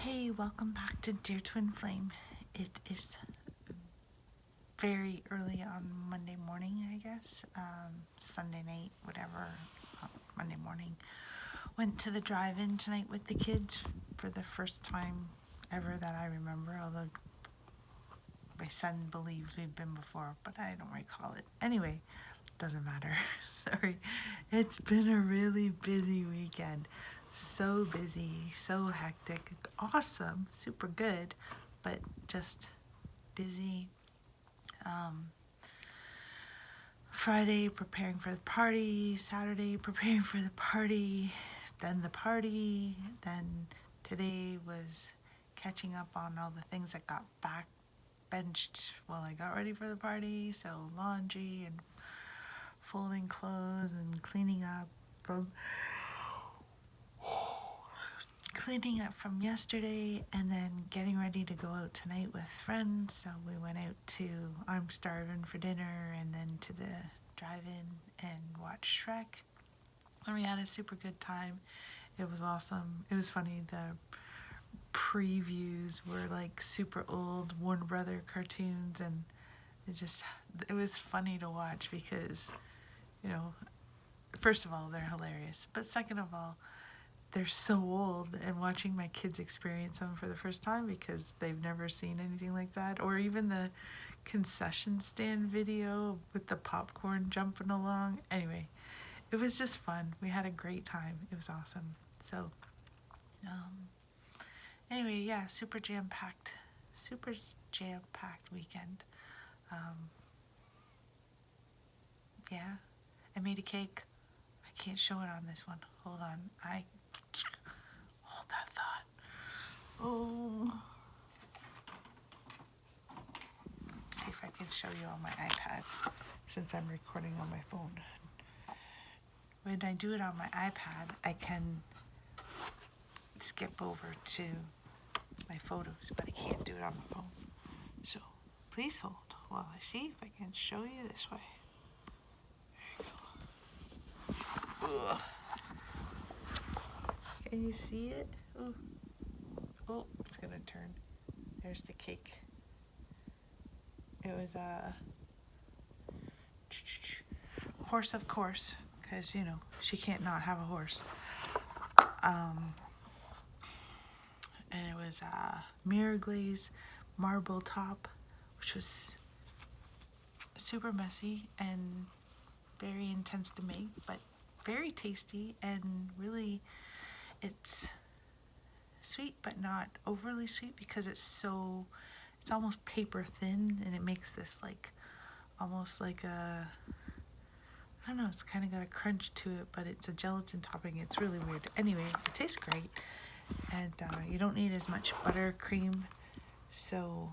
Hey, welcome back to Dear Twin Flame. It is very early on Monday morning, I guess. Sunday night, whatever, Monday morning. Went to the drive-in tonight with the kids for the first time ever that I remember, although my son believes we've been before, but I don't recall it. Anyway, doesn't matter. Sorry. It's been a really busy weekend. So busy, so hectic, awesome, super good, but just busy. Friday preparing for the party, Saturday preparing for the party, then the party, then today was catching up on all the things that got back benched while I got ready for the party. So laundry and folding clothes and cleaning up from yesterday, and then getting ready to go out tonight with friends. So we went out to I'm Starving for dinner, and then to the drive-in and watched Shrek, and we had a super good time. It was awesome. It was funny, the previews were like super old Warner Brother cartoons, and it was funny to watch because, first of all, they're hilarious, but second of all, they're so old, and watching my kids experience them for the first time because they've never seen anything like that, or even the concession stand video with the popcorn jumping along. Anyway, it was just fun. We had a great time. It was awesome. So, anyway, yeah, super jam-packed weekend. Yeah, I made a cake. I can't show it on this one. Hold on. Hold that thought. Oh. See if I can show you on my iPad since I'm recording on my phone. When I do it on my iPad, I can skip over to my photos, but I can't do it on my phone. So please hold while I see if I can show you this way. There you go. Ugh. Can you see it? Ooh. Oh, it's gonna turn. There's the cake. It was a horse, of course, because she can't not have a horse. And it was a mirror glaze marble top, which was super messy and very intense to make, but very tasty, and really it's sweet but not overly sweet because it's almost paper thin, and it makes this almost like a, I don't know, it's kind of got a crunch to it, but it's a gelatin topping. It's really weird. Anyway, it tastes great, and you don't need as much buttercream, so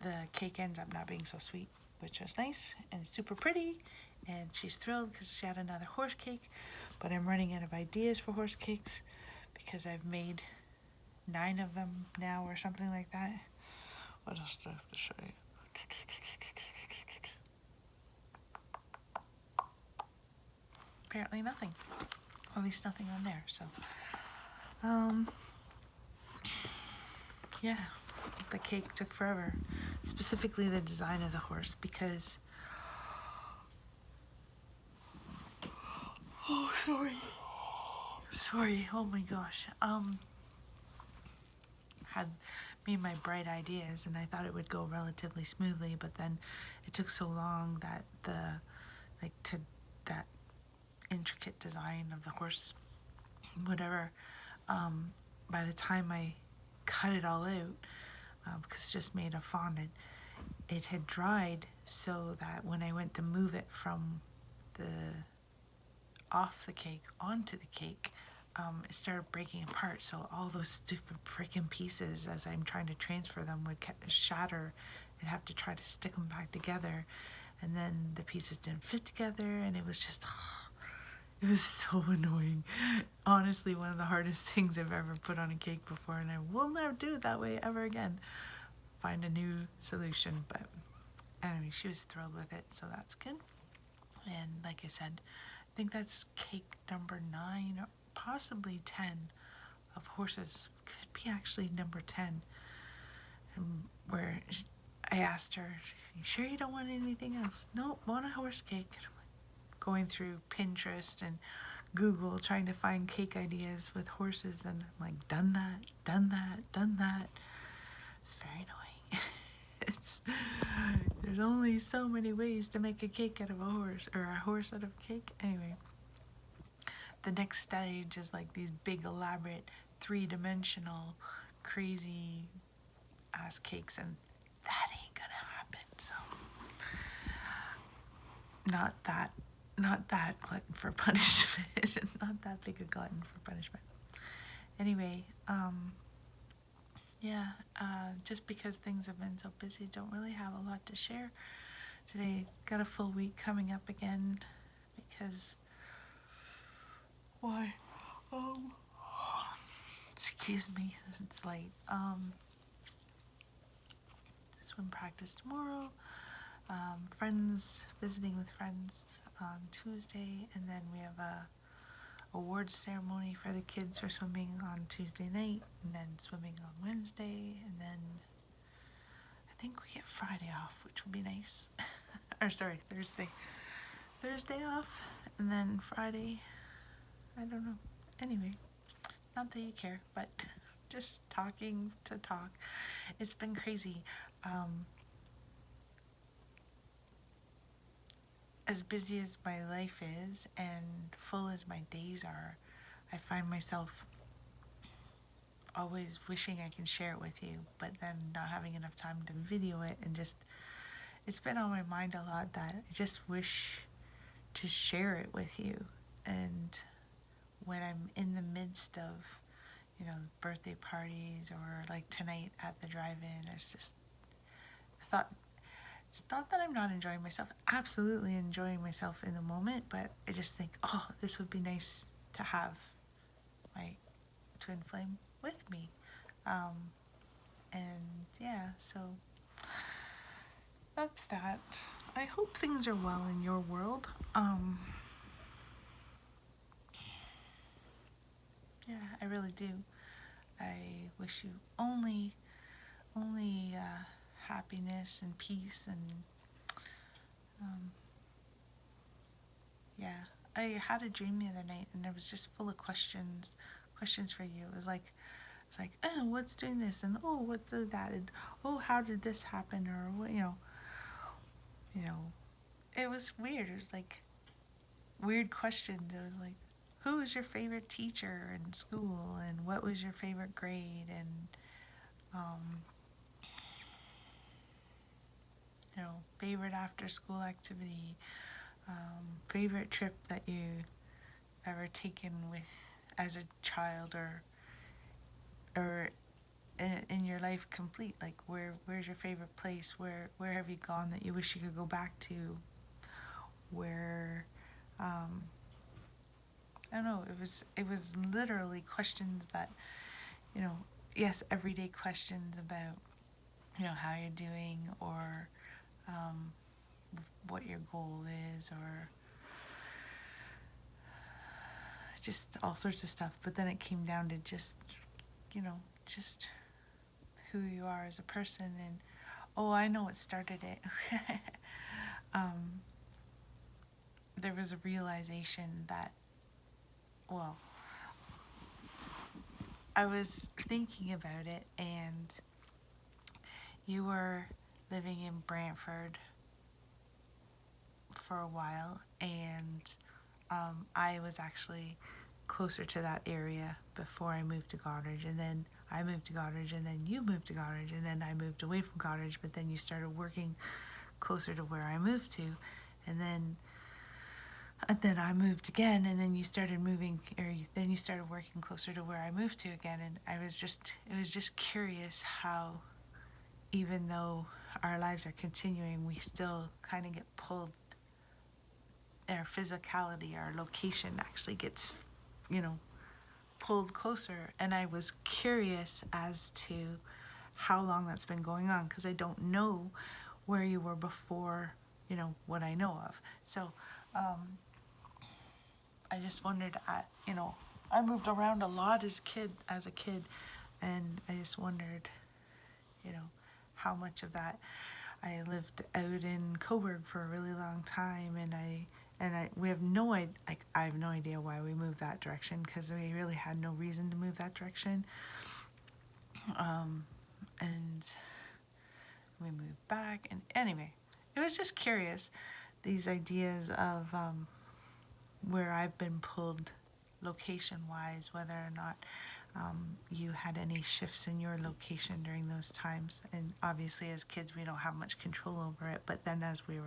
the cake ends up not being so sweet, which is nice, and it's super pretty, and she's thrilled because she had another horse cake, but I'm running out of ideas for horse cakes because I've made 9 of them now or something like that. What else do I have to show you? Apparently nothing. At least nothing on there. So, yeah, the cake took forever. Specifically the design of the horse, because sorry, oh my gosh. Had made my bright ideas, and I thought it would go relatively smoothly, but then it took so long that that intricate design of the horse, whatever, by the time I cut it all out, because it's just made of fondant, it had dried, so that when I went to move it from off the cake onto the cake, it started breaking apart. So all those stupid freaking pieces, as I'm trying to transfer them, would shatter and have to try to stick them back together, and then the pieces didn't fit together, and it was just it was so annoying. Honestly, one of the hardest things I've ever put on a cake before, and I will never do it that way ever again. Find a new solution. But anyway, she was thrilled with it, so that's good. And like I said, I think that's cake number 9 or possibly 10 of horses. Could be actually number 10. And where I asked her, "You sure you don't want anything else?" "Nope, want a horse cake." And I'm like going through Pinterest and Google trying to find cake ideas with horses, and I'm like, done that, done that, done that. It's very annoying. it's There's only so many ways to make a cake out of a horse, or a horse out of a cake. Anyway, the next stage is like these big elaborate 3-dimensional crazy ass cakes, and that ain't gonna happen. So not that glutton for punishment. Not that big a glutton for punishment. Anyway, yeah, just because things have been so busy, don't really have a lot to share today. Got a full week coming up again because why? Excuse me, it's late. Swim practice tomorrow. Friends, visiting with friends on Tuesday, and then we have a awards ceremony for the kids for swimming on Tuesday night, and then swimming on Wednesday, and then I think we get Friday off, which will be nice. Or sorry, Thursday off, and then Friday, I don't know. Anyway, not that you care, but just talking to talk. It's been crazy. As busy as my life is and full as my days are, I find myself always wishing I can share it with you, but then not having enough time to video it, and just, it's been on my mind a lot that I just wish to share it with you. And when I'm in the midst of, birthday parties, or like tonight at the drive-in, it's just, I thought, it's not that I'm not enjoying myself, absolutely enjoying myself in the moment, but I just think, oh, this would be nice to have my twin flame with me. And yeah, so that's that. I hope things are well in your world. Yeah, I really do. I wish you only happiness and peace, and yeah. I had a dream the other night, and it was just full of questions for you. It was like, oh, what's doing this, and oh, what's that, and oh, how did this happen, or what, it was weird. It was like weird questions. It was like, who was your favorite teacher in school, and what was your favorite grade, and favorite after school activity, favorite trip that you ever taken with as a child, or in your life complete, like where's your favorite place, where have you gone that you wish you could go back to, where I don't know, it was literally questions that, yes, everyday questions about, how you're doing, or what your goal is, or just all sorts of stuff. But then it came down to just, just who you are as a person. And oh, I know what started it. There was a realization that, well, I was thinking about it, and you were living in Brantford for a while, and I was actually closer to that area before I moved to Goderich, and then I moved to Goderich, and then you moved to Goderich, and then I moved away from Goderich, but then you started working closer to where I moved to, and then I moved again, and then you started moving, or then you started working closer to where I moved to again, and it was just curious how, even though our lives are continuing, we still kind of get pulled, our physicality, our location actually gets, pulled closer. And I was curious as to how long that's been going on, because I don't know where you were before, what I know of. So I just wondered, I moved around a lot as a kid, and I just wondered, you know, how much of that. I lived out in Coburg for a really long time, and we have no idea, like, I have no idea why we moved that direction, because we really had no reason to move that direction. And we moved back, and anyway, it was just curious, these ideas of where I've been pulled location wise, whether or not you had any shifts in your location during those times. And obviously, as kids, we don't have much control over it. But then, as we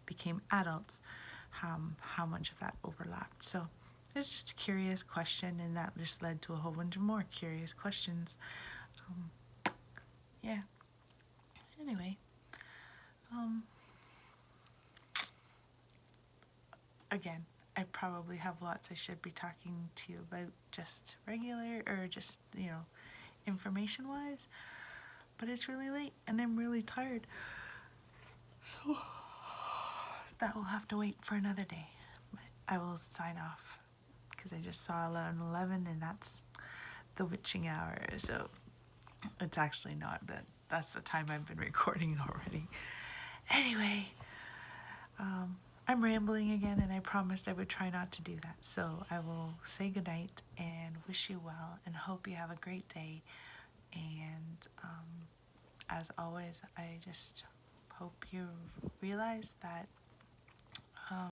became adults, how much of that overlapped. So it's just a curious question, and that just led to a whole bunch of more curious questions. Yeah. Anyway, again, I probably have lots I should be talking to you about, just regular or just, information wise. But it's really late and I'm really tired. So that will have to wait for another day. But I will sign off because I just saw 11:11 and that's the witching hour. So it's actually not, but that's the time I've been recording already. Anyway, I'm rambling again, and I promised I would try not to do that. So I will say goodnight and wish you well and hope you have a great day. And as always, I just hope you realize that